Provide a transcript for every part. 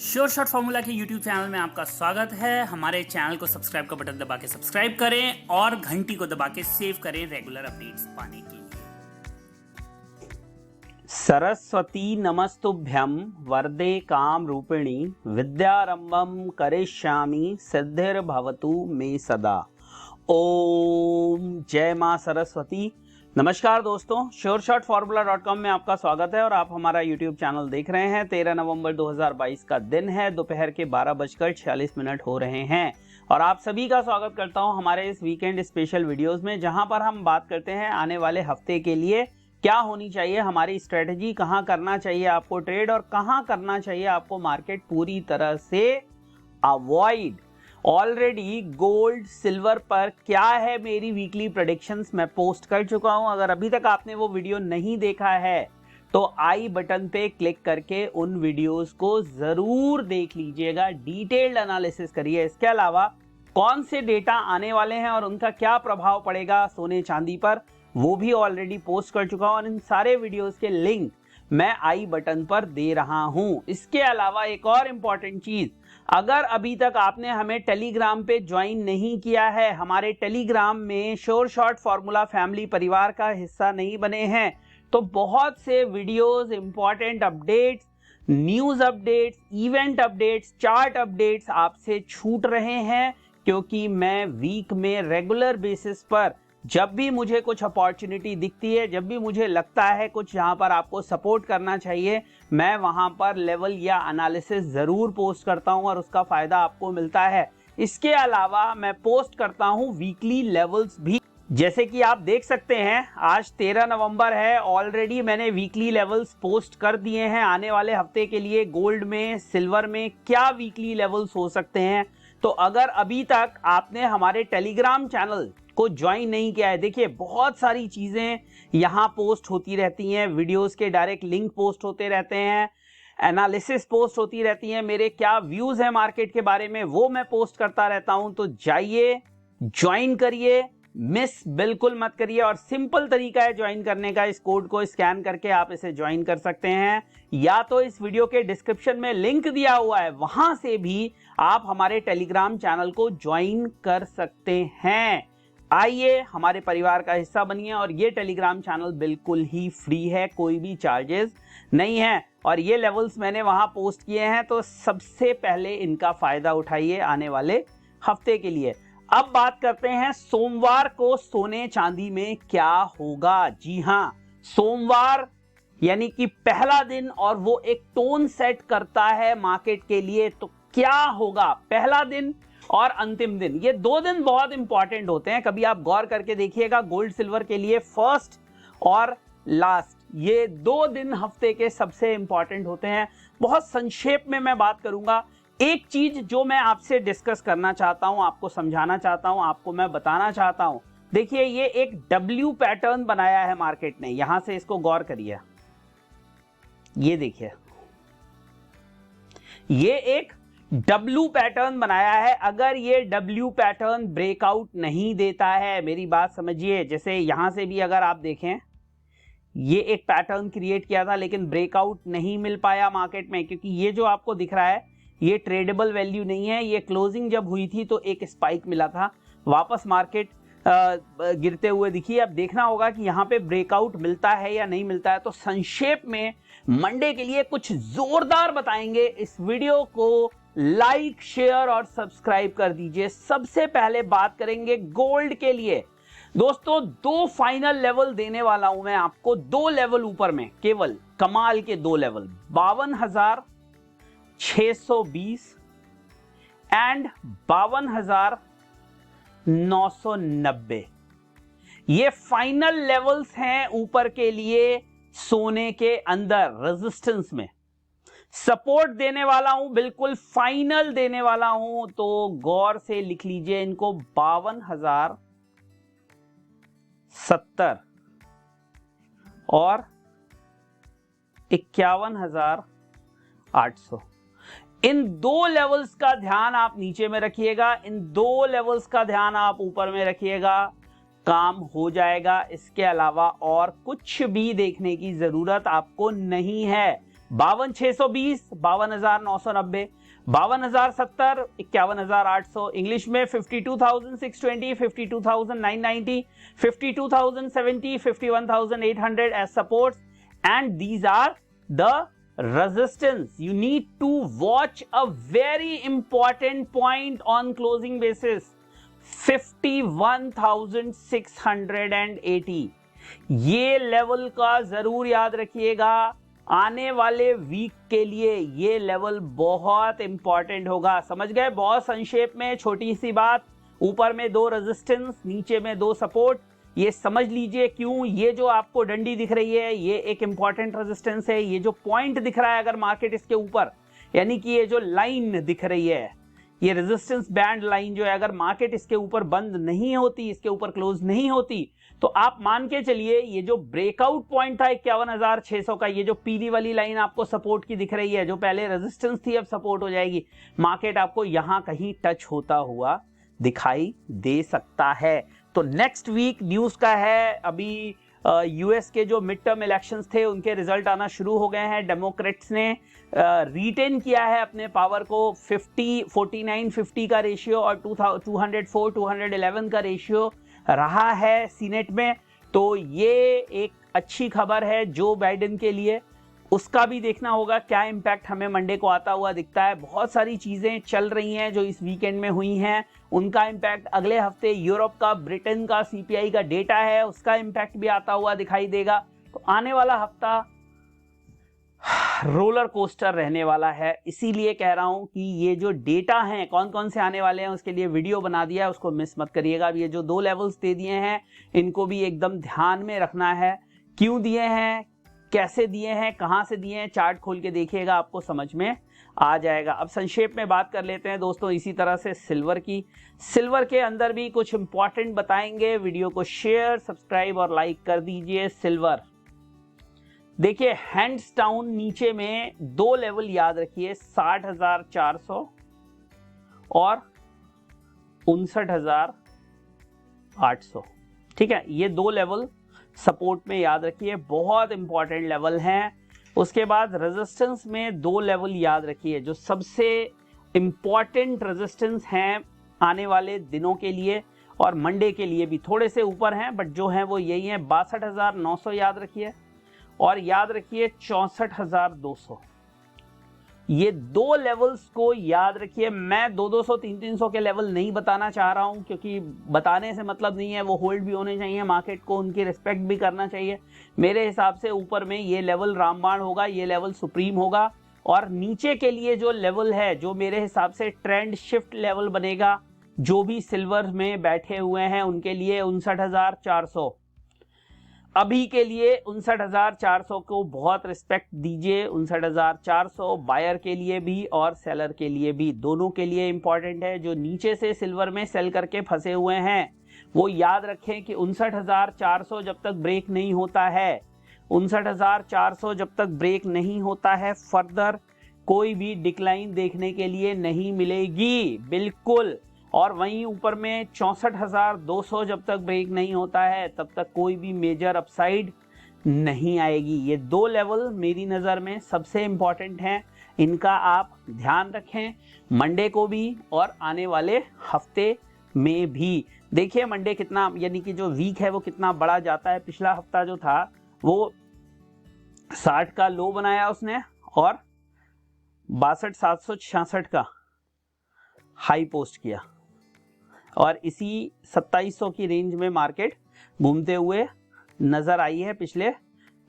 Sure shot formula के YouTube channel में आपका स्वागत है। हमारे चैनल को सब्सक्राइब का बटन दबा के सब्सक्राइब करें और घंटी को दबा के सेव करें रेगुलर अपडेट्स पाने के लिए। सरस्वती नमस्तुभ्यं वरदे काम रूपिणी विद्यारंभम करिष्यामि सिद्धिर्भवतु मे सदा। ओम जय मां सरस्वती। नमस्कार दोस्तों, श्योरशॉटफॉर्मूला.com में आपका स्वागत है और आप हमारा YouTube चैनल देख रहे हैं। 13 नवंबर 2022 का दिन है, दोपहर के 12:46 हो रहे हैं और आप सभी का स्वागत करता हूं हमारे इस वीकेंड स्पेशल वीडियोस में, जहां पर हम बात करते हैं आने वाले हफ्ते के लिए क्या होनी चाहिए हमारी स्ट्रेटजी, कहां करना चाहिए आपको ट्रेड और कहां करना चाहिए आपको मार्केट पूरी तरह से अवॉइड। ऑलरेडी गोल्ड सिल्वर पर क्या है मेरी वीकली प्रेडिक्शंस मैं पोस्ट कर चुका हूं। अगर अभी तक आपने वो वीडियो नहीं देखा है तो आई बटन पे क्लिक करके उन वीडियोस को जरूर देख लीजिएगा, डिटेल्ड एनालिसिस करिए। इसके अलावा कौन से डेटा आने वाले हैं और उनका क्या प्रभाव पड़ेगा सोने चांदी पर, वो भी ऑलरेडी पोस्ट कर चुका हूं और इन सारे वीडियोस के लिंक मैं आई बटन पर दे रहा हूं। इसके अलावा एक और इंपॉर्टेंट चीज, अगर अभी तक आपने हमें टेलीग्राम पे ज्वाइन नहीं किया है, हमारे टेलीग्राम में श्योर शॉट फॉर्मूला फैमिली परिवार का हिस्सा नहीं बने हैं, तो बहुत से videos, important updates, news updates, event updates, chart updates आपसे छूट रहे हैं, क्योंकि मैं वीक में रेगुलर बेसिस पर जब भी मुझे कुछ अपॉर्चुनिटी दिखती है, जब भी मुझे लगता है कुछ यहाँ पर आपको सपोर्ट करना चाहिए, मैं वहां पर लेवल या एनालिसिस जरूर पोस्ट करता हूं और उसका फायदा आपको मिलता है। इसके अलावा मैं पोस्ट करता हूं वीकली लेवल्स भी, जैसे कि आप देख सकते हैं आज 13 नवंबर है, ऑलरेडी मैंने वीकली लेवल्स पोस्ट कर दिए हैं। आने वाले हफ्ते के लिए गोल्ड में, सिल्वर में क्या वीकली लेवल्स हो सकते हैं। तो अगर अभी तक आपने हमारे टेलीग्राम चैनल को ज्वाइन नहीं किया है, देखिए बहुत सारी चीजें यहां पोस्ट होती रहती हैं, वीडियोस के डायरेक्ट लिंक पोस्ट होते रहते हैं, एनालिसिस पोस्ट होती रहती हैं, मेरे क्या व्यूज हैं मार्केट के बारे में वो मैं पोस्ट करता रहता हूं। तो जाइए, ज्वाइन करिए, मिस बिल्कुल मत करिए। और सिंपल तरीका है ज्वाइन करने का, इस कोड को स्कैन करके आप इसे ज्वाइन कर सकते हैं, या तो इस वीडियो के डिस्क्रिप्शन में लिंक दिया हुआ है, वहां से भी आप हमारे टेलीग्राम चैनल को ज्वाइन कर सकते हैं। आइए हमारे परिवार का हिस्सा बनिए और ये टेलीग्राम चैनल बिल्कुल ही फ्री है, कोई भी चार्जेस नहीं है और ये लेवल्स मैंने वहां पोस्ट किए हैं, तो सबसे पहले इनका फायदा उठाइए आने वाले हफ्ते के लिए। अब बात करते हैं सोमवार को सोने चांदी में क्या होगा। जी हाँ, सोमवार यानी कि पहला दिन और वो एक टोन सेट करता है मार्केट के लिए। तो क्या होगा पहला दिन और अंतिम दिन, ये दो दिन बहुत इंपॉर्टेंट होते हैं। कभी आप गौर करके देखिएगा, गोल्ड सिल्वर के लिए फर्स्ट और लास्ट, ये दो दिन हफ्ते के सबसे इंपॉर्टेंट होते हैं। बहुत संक्षेप में मैं बात करूंगा। एक चीज जो मैं आपसे डिस्कस करना चाहता हूं, आपको समझाना चाहता हूं, आपको मैं बताना चाहता हूं। देखिए ये एक डब्ल्यू पैटर्न बनाया है मार्केट ने, यहां से इसको गौर करिए। ये देखिए, ये एक डब्ल्यू पैटर्न बनाया है। अगर ये डब्ल्यू पैटर्न ब्रेकआउट नहीं देता है, मेरी बात समझिए, जैसे यहां से भी अगर आप देखें, ये एक पैटर्न क्रिएट किया था लेकिन ब्रेकआउट नहीं मिल पाया मार्केट में, क्योंकि ये जो आपको दिख रहा है ये ट्रेडेबल वैल्यू नहीं है। ये क्लोजिंग जब हुई थी तो एक स्पाइक मिला था, वापस मार्केट गिरते हुए दिखी। अब देखना होगा कि यहाँ पे ब्रेकआउट मिलता है या नहीं मिलता है। तो संक्षेप में मंडे के लिए कुछ जोरदार बताएंगे। इस वीडियो को लाइक, शेयर और सब्सक्राइब कर दीजिए। सबसे पहले बात करेंगे गोल्ड के लिए। दोस्तों दो फाइनल लेवल देने वाला हूं मैं आपको, दो लेवल ऊपर में, केवल कमाल के दो लेवल, 52,620 एंड 52,990। ये फाइनल लेवल्स हैं ऊपर के लिए सोने के अंदर रेजिस्टेंस में। सपोर्ट देने वाला हूं, बिल्कुल फाइनल देने वाला हूं, तो गौर से लिख लीजिए इनको, 52,070 और 51,800। इन दो लेवल्स का ध्यान आप नीचे में रखिएगा, इन दो लेवल्स का ध्यान आप ऊपर में रखिएगा, काम हो जाएगा। इसके अलावा और कुछ भी देखने की जरूरत आपको नहीं है। 52,620, 52,990, 52,070, 51,800, इंग्लिश में 52,620, 52,990, 52,070, 51,800 as supports, and these are the resistance. You need to watch a very important point on closing basis. 51,680, ये लेवल का जरूर याद रखिएगा। आने वाले वीक के लिए ये लेवल बहुत इंपॉर्टेंट होगा। समझ गए? बहुत संक्षेप में छोटी सी बात, ऊपर में 2 रेजिस्टेंस, नीचे में 2 सपोर्ट। ये समझ लीजिए क्यों ये जो आपको डंडी दिख रही है ये एक इंपॉर्टेंट रेजिस्टेंस है। ये जो पॉइंट दिख रहा है अगर मार्केट इसके ऊपर, यानी कि ये जो लाइन दिख रही है, ये रेजिस्टेंस बैंड लाइन जो है, अगर मार्केट इसके ऊपर बंद नहीं होती, इसके ऊपर क्लोज नहीं होती, तो आप मान के चलिए ये जो ब्रेकआउट पॉइंट था 51,600 का, ये जो पीली वाली लाइन आपको सपोर्ट की दिख रही है, जो पहले रेजिस्टेंस थी अब सपोर्ट हो जाएगी, मार्केट आपको यहां कहीं टच होता हुआ दिखाई दे सकता है। तो नेक्स्ट वीक न्यूज का है, अभी यूएस के जो मिड टर्म इलेक्शंस थे उनके रिजल्ट आना शुरू हो गए हैं। डेमोक्रेट्स ने रिटेन किया है अपने पावर को। 49-50 का रेशियो और 204-211 का रेशियो रहा है सीनेट में। तो ये एक अच्छी खबर है जो बाइडेन के लिए। उसका भी देखना होगा क्या इंपैक्ट हमें मंडे को आता हुआ दिखता है। बहुत सारी चीजें चल रही हैं जो इस वीकेंड में हुई हैं, उनका इंपैक्ट अगले हफ्ते यूरोप का, ब्रिटेन का सीपीआई का डेटा है, उसका इंपैक्ट भी आता हुआ दिखाई देगा। तो आने वाला हफ्ता रोलर कोस्टर रहने वाला है। इसीलिए कह रहा हूं कि ये जो डेटा हैं कौन कौन से आने वाले हैं उसके लिए वीडियो बना दिया है, उसको मिस मत करिएगा। अब ये जो 2 लेवल्स दे दिए हैं इनको भी एकदम ध्यान में रखना है। क्यों दिए हैं, कैसे दिए हैं, कहां से दिए हैं, चार्ट खोल के देखिएगा, आपको समझ में आ जाएगा। अब संक्षेप में बात कर लेते हैं दोस्तों इसी तरह से सिल्वर की। सिल्वर के अंदर भी कुछ इंपॉर्टेंट बताएंगे। वीडियो को शेयर, सब्सक्राइब और लाइक कर दीजिए। सिल्वर देखिए हैंड्स डाउन नीचे में 2 लेवल याद रखिए, 60,400 और 59,800। ठीक है, ये 2 लेवल सपोर्ट में याद रखिए, बहुत इंपॉर्टेंट लेवल हैं। उसके बाद रेजिस्टेंस में 2 लेवल याद रखिए जो सबसे इंपॉर्टेंट रेजिस्टेंस हैं आने वाले दिनों के लिए और मंडे के लिए भी। थोड़े से ऊपर हैं बट जो हैं वो यही हैं। 62,900 याद रखिए और याद रखिए 64,200। ये 2 लेवल्स को याद रखिए। मैं 200, 300 के लेवल नहीं बताना चाह रहा हूं क्योंकि बताने से मतलब नहीं है, वो होल्ड भी होने चाहिए, मार्केट को उनकी रिस्पेक्ट भी करना चाहिए। मेरे हिसाब से ऊपर में ये लेवल रामबाण होगा, ये लेवल सुप्रीम होगा। और नीचे के लिए जो लेवल है, जो मेरे हिसाब से ट्रेंड शिफ्ट लेवल बनेगा, जो भी सिल्वर में बैठे हुए हैं उनके लिए 59,400। अभी के लिए 59,400 को बहुत रिस्पेक्ट दीजिए। 59,400 बायर के लिए भी और सेलर के लिए भी, दोनों के लिए इंपॉर्टेंट है। जो नीचे से सिल्वर में सेल करके फंसे हुए हैं वो याद रखें कि 59,400 जब तक ब्रेक नहीं होता है, 59,400 जब तक ब्रेक नहीं होता है, फर्दर कोई भी डिक्लाइन देखने के लिए नहीं मिलेगी, बिल्कुल। और वहीं ऊपर में 64,200 जब तक ब्रेक नहीं होता है तब तक कोई भी मेजर अपसाइड नहीं आएगी। ये 2 लेवल मेरी नज़र में सबसे इंपॉर्टेंट हैं, इनका आप ध्यान रखें मंडे को भी और आने वाले हफ्ते में भी। देखिए मंडे कितना, यानी कि जो वीक है वो कितना बड़ा जाता है। पिछला हफ्ता जो था वो 60 का लो बनाया उसने और 62,766 का हाई पोस्ट किया और इसी 2700 की रेंज में मार्केट घूमते हुए नजर आई है पिछले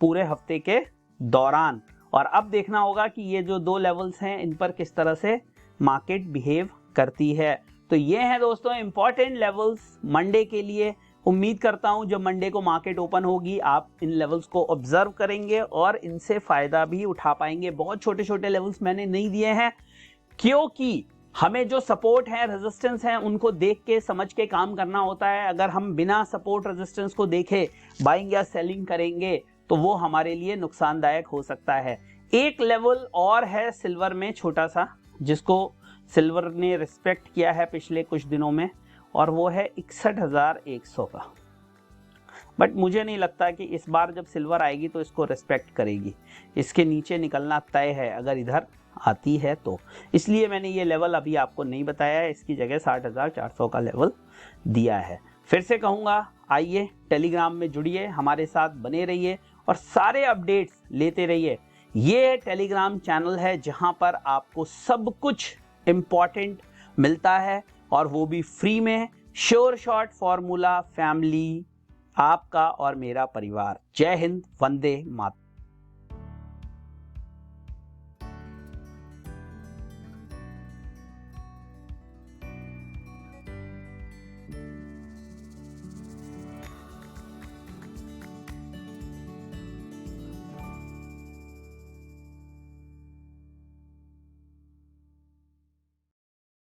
पूरे हफ्ते के दौरान। और अब देखना होगा कि ये जो 2 लेवल्स हैं इन पर किस तरह से मार्केट बिहेव करती है। तो ये हैं दोस्तों इंपॉर्टेंट लेवल्स मंडे के लिए। उम्मीद करता हूं जब मंडे को मार्केट ओपन होगी आप इन लेवल्स को ऑब्जर्व करेंगे और इनसे फायदा भी उठा पाएंगे। बहुत छोटे छोटे लेवल्स मैंने नहीं दिए हैं क्योंकि हमें जो सपोर्ट है, रेजिस्टेंस है, उनको देख के समझ के काम करना होता है। अगर हम बिना सपोर्ट रेजिस्टेंस को देखे बाइंग या सेलिंग करेंगे तो वो हमारे लिए नुकसानदायक हो सकता है। एक लेवल और है सिल्वर में छोटा सा जिसको सिल्वर ने रिस्पेक्ट किया है पिछले कुछ दिनों में और वो है 61,100 का। बट मुझे नहीं लगता कि इस बार जब सिल्वर आएगी तो इसको रिस्पेक्ट करेगी। इसके नीचे निकलना तय है अगर इधर आती है तो, इसलिए मैंने ये लेवल अभी आपको नहीं बताया है, इसकी जगह 60,400 का लेवल दिया है। फिर से कहूँगा, आइए टेलीग्राम में जुड़िए, हमारे साथ बने रहिए और सारे अपडेट्स लेते रहिए। ये टेलीग्राम चैनल है जहाँ पर आपको सब कुछ इम्पॉर्टेंट मिलता है और वो भी फ्री में। श्योर शॉर्ट फॉर्मूला फैमिली, आपका और मेरा परिवार। जय हिंद, वंदे मातरम।